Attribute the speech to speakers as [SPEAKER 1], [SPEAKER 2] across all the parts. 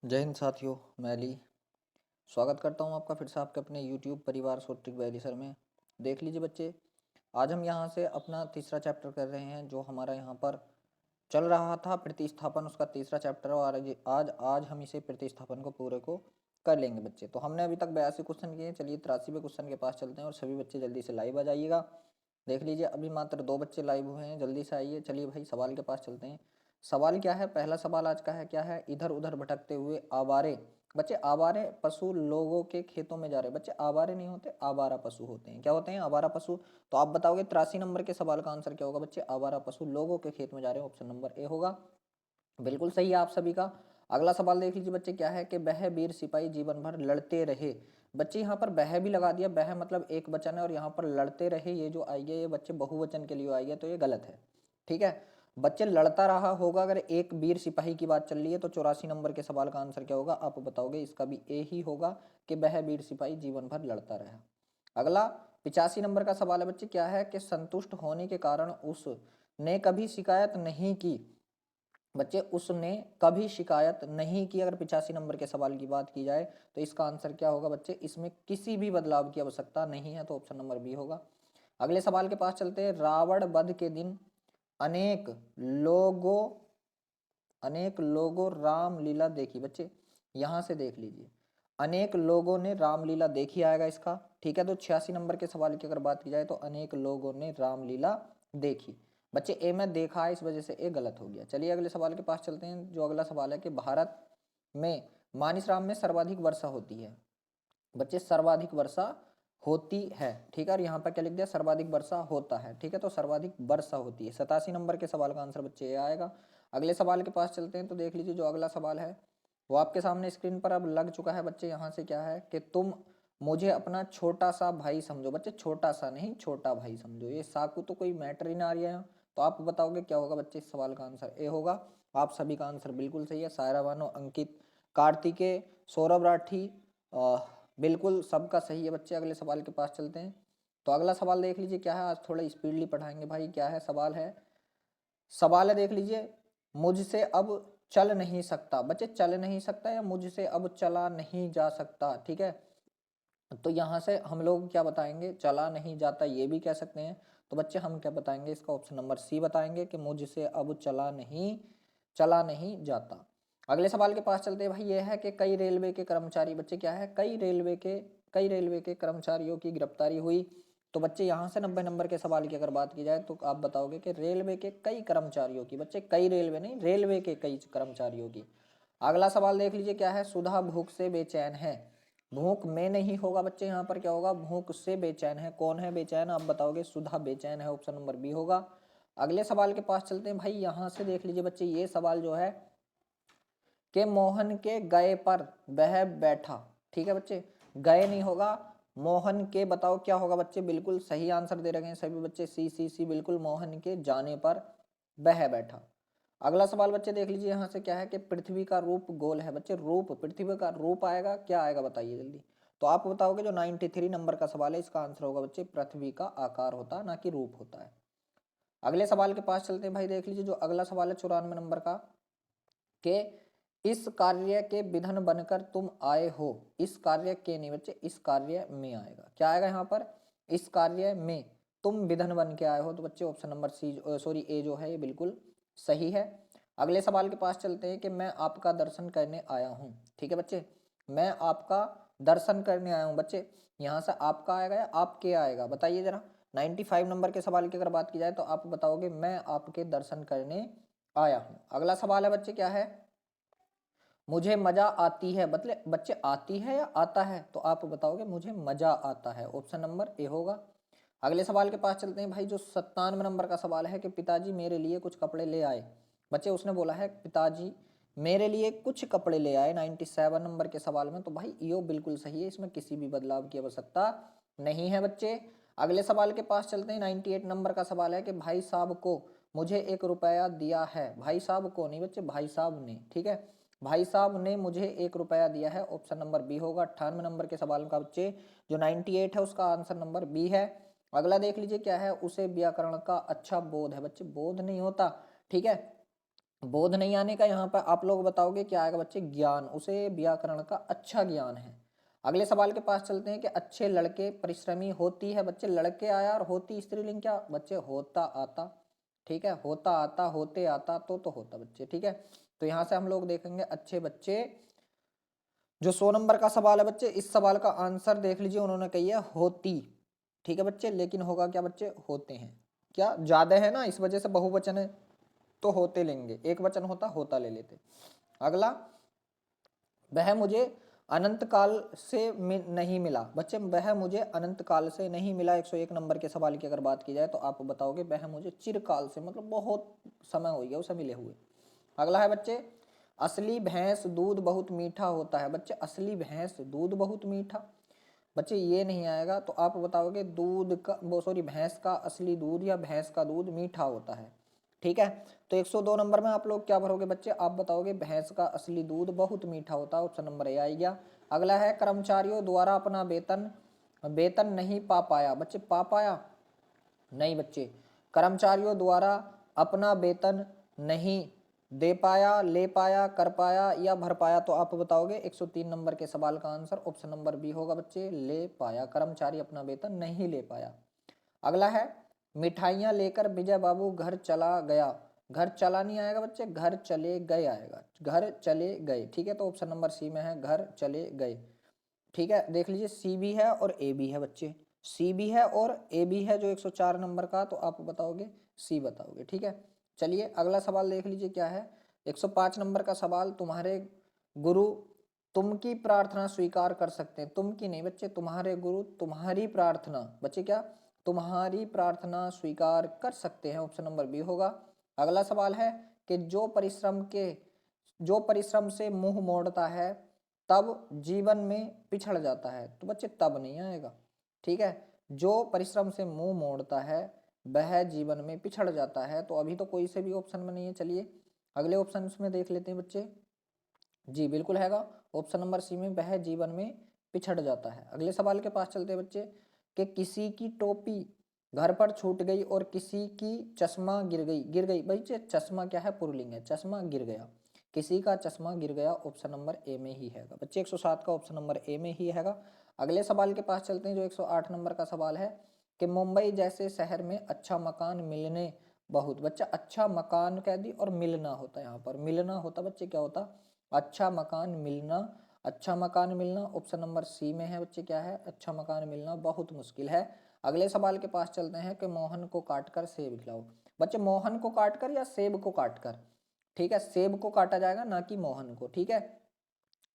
[SPEAKER 1] जय हिंद साथियों, मैं अली स्वागत करता हूं आपका फिर से आपके अपने YouTube परिवार शॉर्ट वैली सर में। देख लीजिए बच्चे, आज हम यहां से अपना तीसरा चैप्टर कर रहे हैं जो हमारा यहां पर चल रहा था प्रतिस्थापन, उसका तीसरा चैप्टर। और आज आज हम इसे प्रतिस्थापन को पूरे को कर लेंगे बच्चे। तो हमने अभी तक 82 क्वेश्चन किए, चलिए 83वें क्वेश्चन के पास चलते हैं और सभी बच्चे जल्दी से लाइव आ जाइएगा। देख लीजिए, अभी मात्र 2 बच्चे लाइव हुए हैं, जल्दी से आइए। चलिए भाई सवाल के पास चलते हैं। सवाल क्या है, पहला सवाल आज का है क्या है, इधर उधर भटकते हुए आवारे बच्चे, आवारे पशु लोगों के खेतों में जा रहे। बच्चे आवारे नहीं होते, आवारा पशु होते हैं। क्या होते हैं? आवारा पशु। तो आप बताओगे 83 नंबर के सवाल का आंसर क्या होगा बच्चे? आवारा पशु लोगों के खेत में जा रहे हैं, ऑप्शन नंबर ए होगा। बिल्कुल सही है आप सभी का। अगला सवाल देख लीजिए बच्चे, क्या है कि बह वीर सिपाही जीवन भर लड़ते रहे। बच्चे यहाँ पर बह भी लगा दिया, बह मतलब एक वचन है, और यहाँ पर लड़ते रहे ये जो आई है ये बच्चे बहुवचन के लिए आई है, तो ये गलत है। ठीक है, बच्चे लड़ता रहा होगा। अगर एक वीर सिपाही की बात चल रही है तो 84 नंबर के सवाल का आंसर क्या होगा आप बताओगे? इसका भी ए ही होगा कि वह वीर सिपाही जीवन भर लड़ता रहा। अगला 85 नंबर का सवाल है बच्चे, क्या है कि संतुष्ट होने के कारण उसने कभी शिकायत नहीं की। बच्चे उसने कभी शिकायत नहीं की। अगर 85 नंबर के सवाल की बात की जाए तो इसका आंसर क्या होगा बच्चे? इसमें किसी भी बदलाव की आवश्यकता नहीं है, तो ऑप्शन नंबर बी होगा। अगले सवाल के पास चलते हैं। रावण वध के दिन अनेक लोगों रामलीला देखी। बच्चे यहां से देख लीजिए, अनेक लोगों ने रामलीला देखी आएगा इसका। ठीक है, तो 86 नंबर के सवाल की अगर बात की जाए तो अनेक लोगों ने रामलीला देखी। बच्चे ए में देखा है, इस वजह से ए गलत हो गया। चलिए अगले सवाल के पास चलते हैं। जो अगला सवाल है कि भारत में मानसरोवर में सर्वाधिक वर्षा होती है। बच्चे सर्वाधिक वर्षा होती है, ठीक है, और यहाँ पर क्या लिख दिया? सर्वाधिक वर्षा होता है। ठीक है, तो सर्वाधिक वर्षा होती है। 87 नंबर के सवाल का आंसर बच्चे ये आएगा। अगले सवाल के पास चलते हैं। तो देख लीजिए, जो अगला सवाल है वो आपके सामने स्क्रीन पर अब लग चुका है बच्चे। यहाँ से क्या है कि तुम मुझे अपना छोटा सा भाई समझो। बच्चे छोटा सा नहीं, छोटा भाई समझो। ये साकू तो कोई मैटर ही ना आ रहा है। तो आप बताओगे क्या होगा बच्चे? इस सवाल का आंसर ए होगा। आप सभी का आंसर बिल्कुल सही है। सायरा बानो, अंकित, कार्तिकेय, सौरभ राठी, बिल्कुल सबका सही है बच्चे। अगले सवाल के पास चलते हैं। तो अगला सवाल देख लीजिए क्या है। आज थोड़ा स्पीडली पढ़ाएंगे भाई। क्या है सवाल है? सवाल है देख लीजिए, मुझसे अब चल नहीं सकता। बच्चे चल नहीं सकता या मुझसे अब चला नहीं जा सकता। ठीक है, तो यहां से हम लोग क्या बताएंगे? चला नहीं जाता ये भी कह सकते हैं। तो बच्चे हम क्या बताएंगे? इसका ऑप्शन नंबर सी बताएंगे कि मुझसे अब चला नहीं जाता। अगले सवाल के पास चलते हैं भाई। ये है कि कई रेलवे के कर्मचारी, बच्चे क्या है? कई रेलवे के कर्मचारियों की गिरफ्तारी हुई। तो बच्चे यहाँ से 90 नंबर के सवाल की अगर बात की जाए तो आप बताओगे कि रेलवे के कई कर्मचारियों की। बच्चे कई रेलवे नहीं, रेलवे के कई कर्मचारियों की। अगला सवाल देख लीजिए, क्या है? सुधा भूख से बेचैन है। भूख में नहीं होगा बच्चे, यहाँ पर क्या होगा? भूख से बेचैन है। कौन है बेचैन? आप बताओगे सुधा बेचैन है, ऑप्शन नंबर बी होगा। अगले सवाल के पास चलते हैं भाई। यहां से देख लीजिए बच्चे, ये सवाल जो है कि मोहन के गए पर वह बैठा। ठीक है बच्चे, गए नहीं होगा, मोहन के बताओ क्या होगा बच्चे? बिल्कुल सही आंसर दे रखे हैं सभी बच्चे, सी सी सी, बिल्कुल मोहन के जाने पर वह बैठा। अगला सवाल बच्चे देख लीजिए, यहाँ से क्या है कि पृथ्वी का रूप गोल है। बच्चे रूप, पृथ्वी का रूप आएगा, क्या आएगा बताइए जल्दी। तो आप बताओगे जो 93 नंबर का सवाल है इसका आंसर होगा बच्चे पृथ्वी का आकार होता है, ना कि रूप होता है। अगले सवाल के पास चलते हैं भाई। देख लीजिए, जो अगला सवाल है 94 नंबर का, कि इस कार्य के विधन बनकर तुम आए हो। इस कार्य के नहीं बच्चे, इस कार्य में आएगा। क्या आएगा यहाँ पर? इस कार्य में तुम विधन बन के आए हो। तो बच्चे ऑप्शन नंबर सी, सॉरी ए जो है ये बिल्कुल सही है। अगले सवाल के पास चलते हैं कि मैं आपका दर्शन करने आया हूँ। ठीक है बच्चे, मैं आपका दर्शन करने आया हूँ। बच्चे यहाँ से आपका आएगा या आपके आएगा बताइए जरा। 95 नंबर के सवाल की अगर बात की जाए तो आप बताओगे मैं आपके दर्शन करने आया हूँ। अगला सवाल है बच्चे, क्या है? मुझे मजा आती है। मतलब बच्चे आती है या आता है? तो आप बताओगे मुझे मजा आता है, ऑप्शन नंबर ए होगा। अगले सवाल के पास चलते हैं भाई। जो 97 नंबर का सवाल है कि पिताजी मेरे लिए कुछ कपड़े ले आए। बच्चे उसने बोला है पिताजी मेरे लिए कुछ कपड़े ले आए 97 नंबर के सवाल में। तो भाई यो बिल्कुल सही है, इसमें किसी भी बदलाव की आवश्यकता नहीं है बच्चे। अगले सवाल के पास चलते हैं। 98 नंबर का सवाल है कि भाई साहब को मुझे 1 रुपया दिया है। भाई साहब को नहीं बच्चे, भाई साहब ने। ठीक है, भाई साहब ने मुझे 1 रुपया दिया है, ऑप्शन नंबर बी होगा। 98 नंबर के सवाल का बच्चे जो 98 है उसका आंसर नंबर बी है। अगला देख लीजिए, क्या है? उसे व्याकरण का अच्छा बोध है। बच्चे बोध नहीं होता, ठीक है, बोध नहीं आने का, यहाँ पर आप लोग बताओगे क्या आएगा बच्चे, ज्ञान, उसे व्याकरण का अच्छा ज्ञान है। अगले सवाल के पास चलते हैं कि अच्छे लड़के परिश्रमी होती है, बच्चे लड़के आया और होती स्त्रीलिंग क्या बच्चे, होता आता, ठीक है, होता आता, होते आता, तो होता बच्चे, ठीक है। तो यहाँ से हम लोग देखेंगे अच्छे बच्चे, जो 100 नंबर का सवाल है बच्चे, इस सवाल का आंसर देख लीजिए, उन्होंने कही है होती, ठीक है बच्चे, लेकिन होगा क्या बच्चे, होते हैं, क्या ज्यादा है ना, इस वजह से बहुवचन है तो होते लेंगे, एक वचन होता होता ले लेते। अगला, वह मुझे अनंत काल से नहीं मिला, बच्चे वह मुझे अनंत काल से नहीं मिला, 101 नंबर के सवाल की अगर बात की जाए तो आप बताओगे वह मुझे चिरकाल से, मतलब बहुत समय हो गया उसे मिले हुए। अगला है बच्चे, असली भैंस दूध बहुत मीठा होता है, बच्चे असली भैंस दूध बहुत मीठा, बच्चे ये नहीं आएगा, तो आप बताओगे दूध का, वो सॉरी, भैंस का असली दूध या भैंस का दूध मीठा होता है, ठीक है। तो 102 नंबर में आप लोग क्या भरोगे बच्चे, आप बताओगे भैंस का असली दूध बहुत मीठा होता है, ऑप्शन नंबर ए आ गया। अगला है, कर्मचारियों द्वारा अपना वेतन वेतन नहीं पा पाया, बच्चे पा पाया नहीं बच्चे, कर्मचारियों द्वारा अपना वेतन नहीं दे पाया, ले पाया, कर पाया या भर पाया, तो आप बताओगे 103 नंबर के सवाल का आंसर ऑप्शन नंबर बी होगा बच्चे, ले पाया, कर्मचारी अपना वेतन नहीं ले पाया। अगला है, मिठाइयाँ लेकर विजय बाबू घर चला गया, घर चला नहीं आएगा बच्चे, घर चले गए आएगा, घर चले गए, ठीक है। तो ऑप्शन नंबर सी में है घर चले गए, ठीक है। देख लीजिए सी भी है और ए भी है बच्चे, सी भी है और ए भी है जो 104 नंबर का, तो आप बताओगे सी बताओगे, ठीक है। चलिए अगला सवाल देख लीजिए क्या है, 105 नंबर का सवाल, तुम्हारे गुरु तुम की प्रार्थना स्वीकार कर सकते हैं, तुम की नहीं बच्चे, तुम्हारे गुरु तुम्हारी प्रार्थना, बच्चे क्या, तुम्हारी प्रार्थना स्वीकार कर सकते हैं, ऑप्शन नंबर बी होगा। अगला सवाल है कि जो परिश्रम से मुंह मोड़ता है तब जीवन में पिछड़ जाता है, तो बच्चे तब नहीं आएगा, ठीक है। जो परिश्रम से मुंह मोड़ता है वह जीवन में पिछड़ जाता है, तो अभी तो कोई से भी ऑप्शन में नहीं है। चलिए अगले ऑप्शन में देख लेते हैं बच्चे, जी बिल्कुल हैगा, ऑप्शन नंबर सी में वह जीवन में पिछड़ जाता है। अगले सवाल के पास चलते हैं बच्चे, कि किसी की टोपी घर पर छूट गई और किसी की चश्मा गिर गई बच्चे, चश्मा क्या है, पुल्लिंग है, चश्मा गिर गया, किसी का चश्मा गिर गया, ऑप्शन नंबर ए में ही हैगा बच्चे, 107 का ऑप्शन नंबर ए में ही हैगा। अगले सवाल के पास चलते हैं जो 108 नंबर का सवाल है, कि मुंबई जैसे शहर में अच्छा मकान मिलने बहुत, बच्चा अच्छा मकान कह दी और मिलना होता है, यहाँ पर मिलना होता बच्चे, क्या होता, अच्छा मकान मिलना, अच्छा मकान मिलना ऑप्शन नंबर सी में है बच्चे, क्या है, अच्छा मकान मिलना बहुत मुश्किल है। अगले सवाल के पास चलते हैं कि मोहन को काटकर सेब खिलाओ, बच्चे मोहन को काटकर या सेब को काटकर, ठीक है, सेब को काटा जाएगा ना कि मोहन को, ठीक है,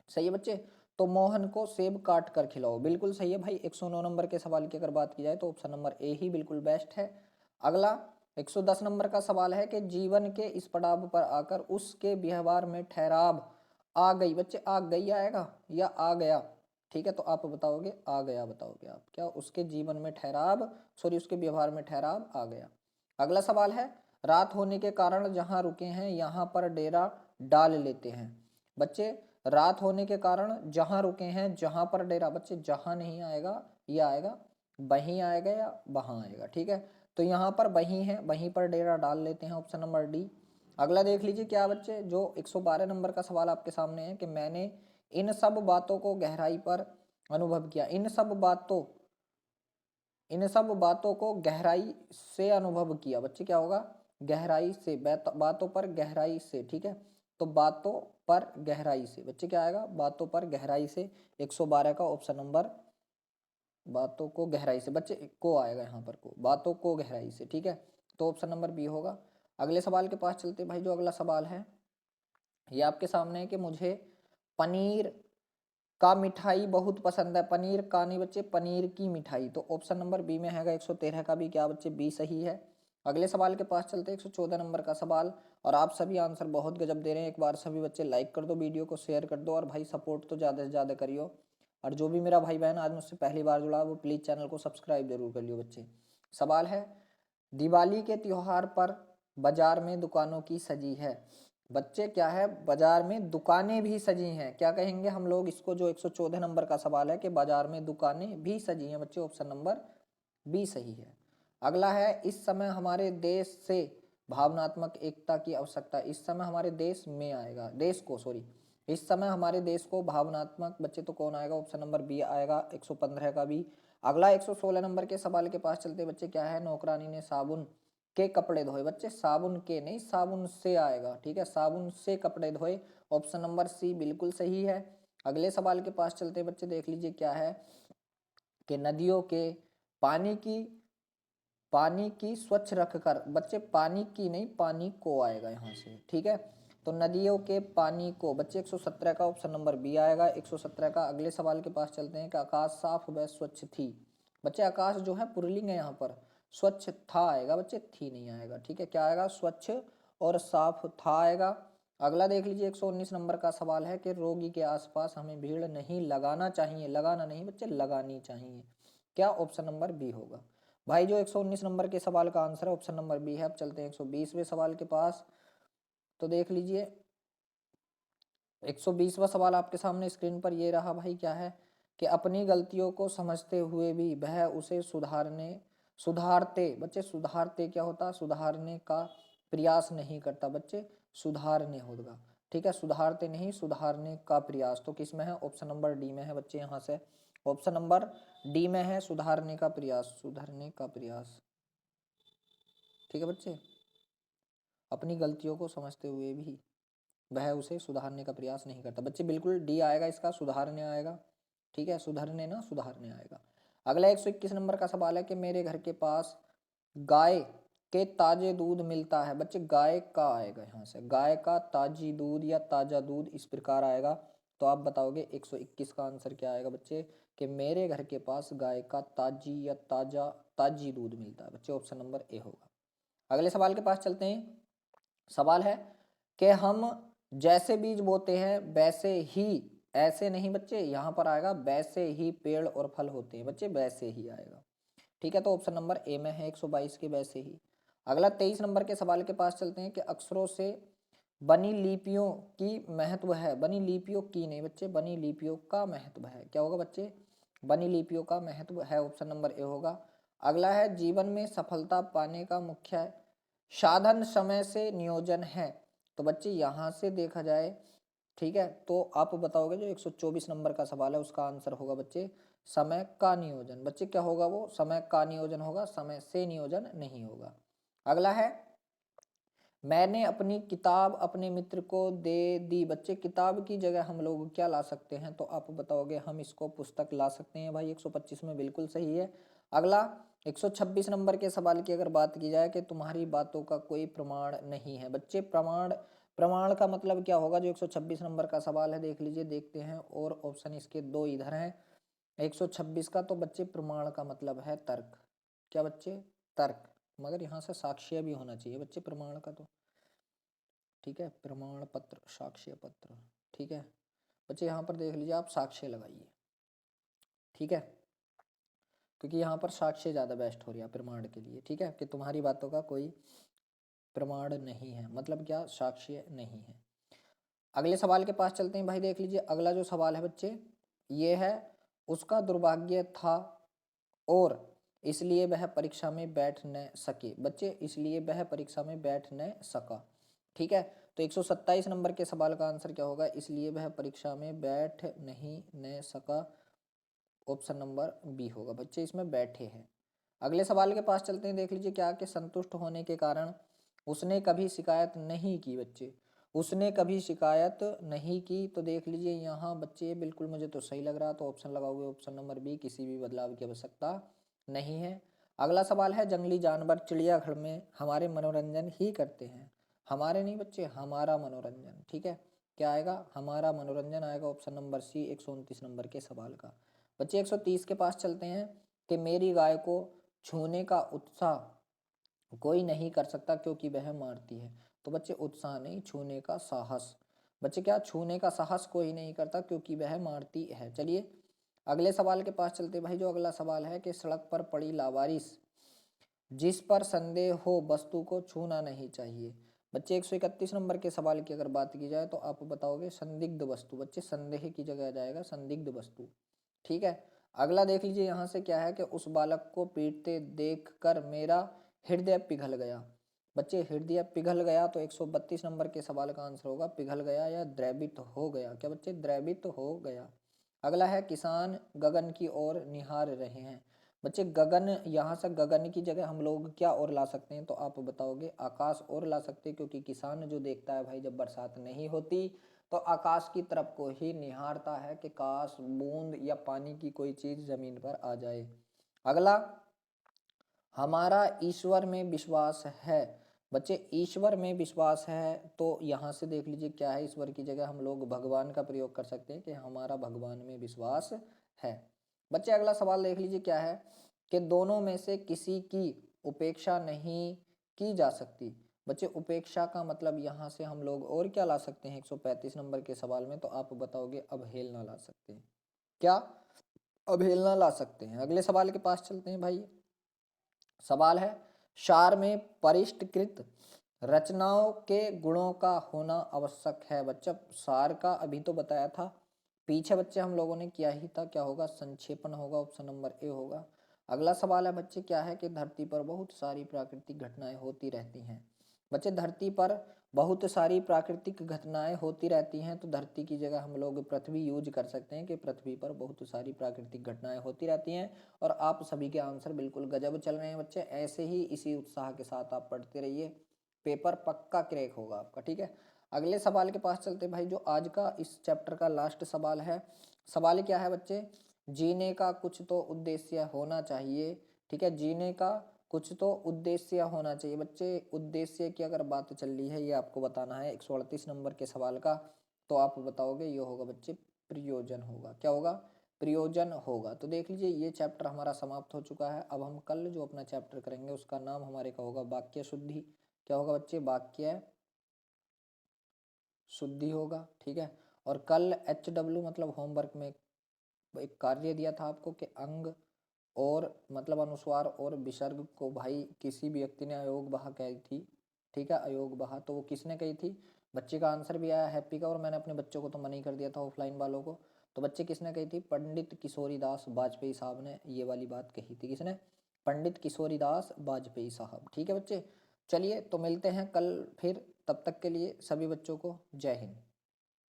[SPEAKER 1] सही है बच्चे। तो मोहन को सेब काट कर खिलाओ, बिल्कुल सही है भाई। 109 नंबर के सवाल की अगर बात की जाए तो ऑप्शन नंबर ए ही बिल्कुल बेस्ट है। अगला 110 नंबर का सवाल है कि जीवन के इस पड़ाव पर आकर उसके व्यवहार में ठहराव आ गई, बच्चे आ गई आएगा या आ गया, ठीक है। तो आप बताओगे आ गया, बताओगे आप, क्या उसके जीवन में ठहराव, सॉरी उसके व्यवहार में ठहराव आ गया। अगला सवाल है, रात होने के कारण जहां रुके हैं यहाँ पर डेरा डाल लेते हैं, बच्चे रात होने के कारण जहां रुके हैं जहां पर डेरा, बच्चे जहां नहीं आएगा, ये आएगा वहीं आएगा या वहां आएगा, ठीक है। तो यहाँ पर वहीं है, वहीं पर डेरा डाल लेते हैं, ऑप्शन नंबर डी। अगला देख लीजिए क्या बच्चे, जो 112 नंबर का सवाल आपके सामने है, कि मैंने इन सब बातों को गहराई पर अनुभव किया, इन सब बातों को गहराई से अनुभव किया, बच्चे क्या होगा, गहराई से, बातों पर गहराई से, ठीक है। तो बातों पर गहराई से, बच्चे क्या आएगा, बातों पर गहराई से, 112 का ऑप्शन नंबर, बातों को गहराई से, बच्चे को आएगा यहाँ पर, को, बातों को गहराई से, ठीक है। तो ऑप्शन नंबर बी होगा। अगले सवाल के पास चलते भाई, जो अगला सवाल है ये आपके सामने है, कि मुझे पनीर का मिठाई बहुत पसंद है, पनीर का नहीं बच्चे, पनीर की मिठाई, तो ऑप्शन नंबर बी में है 113 का भी क्या बच्चे, बी सही है। अगले सवाल के पास चलते हैं, 114 नंबर का सवाल, और आप सभी आंसर बहुत गजब दे रहे हैं, एक बार सभी बच्चे लाइक कर दो, वीडियो को शेयर कर दो, और भाई सपोर्ट तो ज़्यादा से ज़्यादा करियो। और जो भी मेरा भाई बहन आज मुझसे पहली बार जुड़ा वो प्लीज़ चैनल को सब्सक्राइब जरूर कर लियो बच्चे। सवाल है, दिवाली के त्योहार पर बाजार में दुकानों की सजी है, बच्चे क्या है, बाजार में दुकानें भी सजी हैं, क्या कहेंगे हम लोग इसको, जो 114 नंबर का सवाल है, कि बाजार में दुकानें भी सजी हैं, बच्चे ऑप्शन नंबर बी सही है। अगला है, इस समय हमारे देश से भावनात्मक एकता की आवश्यकता इस समय हमारे देश में आएगा, देश को सॉरी, इस समय हमारे देश को भावनात्मक बच्चे तो कौन आएगा, ऑप्शन नंबर बी आएगा 115 का बी। अगला 116 नंबर के सवाल के पास चलते बच्चे, क्या है, नौकरानी ने साबुन के कपड़े धोए। बच्चे साबुन के नहीं, साबुन से आएगा, ठीक है, साबुन से कपड़े धोए, ऑप्शन नंबर सी बिल्कुल सही है। अगले सवाल के पास चलते बच्चे, देख लीजिए क्या है कि नदियों के पानी की स्वच्छ रखकर, बच्चे पानी की नहीं पानी को आएगा यहाँ से, ठीक है। तो नदियों के पानी को बच्चे 117 का ऑप्शन नंबर बी आएगा 117 का। अगले सवाल के पास चलते हैं कि आकाश साफ व स्वच्छ थी। बच्चे आकाश जो है पुल्लिंग है, यहाँ पर स्वच्छ था आएगा बच्चे, थी नहीं आएगा, ठीक है। क्या आएगा, स्वच्छ और साफ था आएगा। अगला देख लीजिए 119 नंबर का सवाल है कि रोगी के आसपास हमें भीड़ नहीं लगाना चाहिए, लगाना नहीं बच्चे, लगानी चाहिए। क्या, ऑप्शन नंबर बी होगा। भाई जो 119 नंबर के सवाल का आंसर है ऑप्शन नंबर बी है। अब चलते हैं 120वें सवाल के पास। तो देख लीजिए 120वां सवाल आपके सामने स्क्रीन पर ये रहा भाई, क्या है कि अपनी गलतियों को समझते हुए भी वह उसे सुधारते बच्चे, सुधारते क्या होता, सुधारने का प्रयास नहीं करता बच्चे, सुधारने होगा, ठीक है, सुधारते नहीं, सुधारने का प्रयास। तो किस में है, ऑप्शन नंबर डी में है बच्चे, यहाँ से ऑप्शन नंबर डी में है, सुधारने का प्रयास, सुधारने का प्रयास, ठीक है बच्चे। अपनी गलतियों को समझते हुए भी वह उसे सुधारने का प्रयास नहीं करता बच्चे, बिल्कुल डी आएगा इसका, सुधारने आएगा, ठीक है, सुधरने ना सुधारने आएगा। अगला 121 नंबर का सवाल है कि मेरे घर के पास गाय के ताजे दूध मिलता है। बच्चे गाय का आएगा यहाँ से, गाय का ताजी दूध या ताजा दूध इस प्रकार आएगा। तो आप बताओगे 121 का आंसर क्या आएगा बच्चे, कि मेरे घर के पास गाय का ताजी या ताजी दूध मिलता है बच्चे, ऑप्शन नंबर ए होगा। अगले सवाल के पास चलते हैं। सवाल है कि हम जैसे बीज बोते हैं वैसे ही, ऐसे नहीं बच्चे, यहाँ पर आएगा वैसे ही पेड़ और फल होते हैं बच्चे, वैसे ही आएगा, ठीक है। तो ऑप्शन नंबर ए में है 122 के वैसे ही। अगला 23 नंबर के सवाल के पास चलते हैं कि अक्षरों से बनी लिपियों की महत्व है, बनी लिपियों की नहीं बच्चे, बनी लिपियों का महत्व है, क्या होगा बच्चे, बनी लिपियों का महत्व है, ऑप्शन नंबर ए होगा। अगला है जीवन में सफलता पाने का मुख्य साधन समय से नियोजन है। तो बच्चे यहाँ से देखा जाए, ठीक है, तो आप बताओगे जो 124 नंबर का सवाल है उसका आंसर होगा बच्चे समय का नियोजन। बच्चे क्या होगा, वो समय का नियोजन होगा, समय से नियोजन नहीं होगा। अगला है मैंने अपनी किताब अपने मित्र को दे दी। बच्चे किताब की जगह हम लोग क्या ला सकते हैं, तो आप बताओगे हम इसको पुस्तक ला सकते हैं भाई, 125 में बिल्कुल सही है। अगला 126 नंबर के सवाल की अगर बात की जाए कि तुम्हारी बातों का कोई प्रमाण नहीं है। बच्चे प्रमाण का मतलब क्या होगा, जो 126 नंबर का सवाल है देख लीजिए, देखते हैं, और ऑप्शन इसके दो इधर हैं 126 का। तो बच्चे प्रमाण का मतलब है तर्क, क्या बच्चे, तर्क, मगर यहाँ से साक्ष्य भी होना चाहिए बच्चे प्रमाण का, तो ठीक है, प्रमाण पत्र, साक्ष्य पत्र, ठीक है बच्चे। यहाँ पर देख लीजिए आप साक्ष्य लगाइए, ठीक है, क्योंकि यहाँ पर साक्ष्य ज़्यादा बेस्ट हो रही है प्रमाण के लिए, ठीक है, कि तुम्हारी बातों का कोई प्रमाण नहीं है, मतलब क्या, साक्ष्य नहीं है। अगले सवाल के पास चलते हैं भाई, देख लीजिए अगला जो सवाल है बच्चे ये है, उसका दुर्भाग्य था और इसलिए वह परीक्षा में बैठ न सके। बच्चे इसलिए वह परीक्षा में बैठ न सका, ठीक है। तो 127 नंबर के सवाल का आंसर क्या होगा, इसलिए वह परीक्षा में बैठ नहीं न सका, ऑप्शन नंबर बी होगा बच्चे, इसमें बैठे हैं। अगले सवाल के पास चलते हैं, देख लीजिए क्या, कि संतुष्ट होने के कारण उसने कभी शिकायत नहीं की। बच्चे उसने कभी शिकायत नहीं की, तो देख लीजिए यहाँ बच्चे बिल्कुल मुझे तो सही लग रहा, तो ऑप्शन लगाओगे ऑप्शन नंबर बी, किसी भी बदलाव की आवश्यकता नहीं है। अगला सवाल है जंगली जानवर चिड़ियाघर में हमारे मनोरंजन ही करते हैं। हमारे नहीं बच्चे, हमारा मनोरंजन, ठीक है, क्या आएगा, हमारा मनोरंजन आएगा, ऑप्शन नंबर सी 129 नंबर के सवाल का। बच्चे 130 के पास चलते हैं कि मेरी गाय को छूने का उत्साह कोई नहीं कर सकता क्योंकि वह मारती है। तो बच्चे उत्साह नहीं, छूने का साहस, बच्चे क्या, छूने का साहस कोई नहीं करता क्योंकि वह मारती है। चलिए अगले सवाल के पास चलते भाई, जो अगला सवाल है कि सड़क पर पड़ी लावारिस जिस पर संदेह हो वस्तु को छूना नहीं चाहिए। बच्चे 131 नंबर के सवाल की अगर बात की जाए तो आप बताओगे संदिग्ध वस्तु। बच्चे संदेह की जगह आ जाएगा संदिग्ध वस्तु, ठीक है। अगला देख लीजिए यहाँ से क्या है कि उस बालक को पीटते देखकर मेरा हृदय पिघल गया। बच्चे हृदय पिघल गया, तो 132 नंबर के सवाल का आंसर होगा पिघल गया या द्रवित हो गया। क्या बच्चे? द्रवित हो गया। अगला है किसान गगन की ओर निहार रहे हैं। बच्चे गगन, यहाँ से गगन की जगह हम लोग क्या और ला सकते हैं? तो आप बताओगे आकाश और ला सकते हैं, क्योंकि किसान जो देखता है भाई जब बरसात नहीं होती तो आकाश की तरफ को ही निहारता है कि काश बूंद या पानी की कोई चीज जमीन पर आ जाए। अगला, हमारा ईश्वर में विश्वास है। बच्चे ईश्वर में विश्वास है, तो यहाँ से देख लीजिए क्या है, ईश्वर की जगह हम लोग भगवान का प्रयोग कर सकते हैं कि हमारा भगवान में विश्वास है। बच्चे अगला सवाल देख लीजिए क्या है कि दोनों में से किसी की उपेक्षा नहीं की जा सकती। बच्चे उपेक्षा का मतलब यहाँ से हम लोग और क्या ला सकते हैं 135 नंबर के सवाल में? तो आप बताओगे अवहेलना ला सकते हैं। क्या? अवहेलना ला सकते हैं। अगले सवाल के पास चलते हैं भाई। सवाल है, सार में परिष्कृत रचनाओं के गुणों का होना आवश्यक है। बच्चा सार का अभी तो बताया था, पीछे बच्चे हम लोगों ने किया ही था। क्या होगा? संक्षेपण होगा। ऑप्शन नंबर ए होगा। अगला सवाल है बच्चे क्या है कि धरती पर बहुत सारी प्राकृतिक घटनाएं होती रहती हैं। बच्चे धरती पर बहुत सारी प्राकृतिक घटनाएं होती रहती हैं, तो धरती की जगह हम लोग पृथ्वी यूज कर सकते हैं कि पृथ्वी पर बहुत सारी प्राकृतिक घटनाएं होती रहती हैं। और आप सभी के आंसर बिल्कुल गजब चल रहे हैं बच्चे। ऐसे ही इसी उत्साह के साथ आप पढ़ते रहिए, पेपर पक्का क्रैक होगा आपका। ठीक है, अगले सवाल के पास चलते हैं भाई, जो आज का इस चैप्टर का लास्ट सवाल है। सवाल क्या है बच्चे? जीने का कुछ तो उद्देश्य होना चाहिए। ठीक है, जीने का कुछ तो उद्देश्य होना चाहिए। बच्चे उद्देश्य की अगर बात चल रही है, ये आपको बताना है 138 नंबर के सवाल का, तो आप बताओगे ये होगा बच्चे प्रयोजन होगा। क्या होगा? प्रयोजन होगा। तो देख लीजिए ये चैप्टर हमारा समाप्त हो चुका है। अब हम कल जो अपना चैप्टर करेंगे उसका नाम हमारे का होगा वाक्य शुद्धि। क्या होगा बच्चे? वाक्य शुद्धि होगा। ठीक है, और कल HW मतलब होमवर्क में एक कार्य दिया था आपको कि अंग और मतलब अनुस्वार और विसर्ग को भाई किसी भी व्यक्ति ने अयोग बहा कही थी। ठीक है, अयोग बहा, तो वो किसने कही थी? बच्चे का आंसर भी आया हैप्पी का, और मैंने अपने बच्चों को तो मना ही कर दिया था ऑफलाइन वालों को। तो बच्चे किसने कही थी? पंडित किशोरीदास वाजपेयी साहब ने ये वाली बात कही थी। किसने? पंडित किशोरीदास वाजपेयी साहब। ठीक है बच्चे, चलिए तो मिलते हैं कल फिर। तब तक के लिए सभी बच्चों को जय हिंद।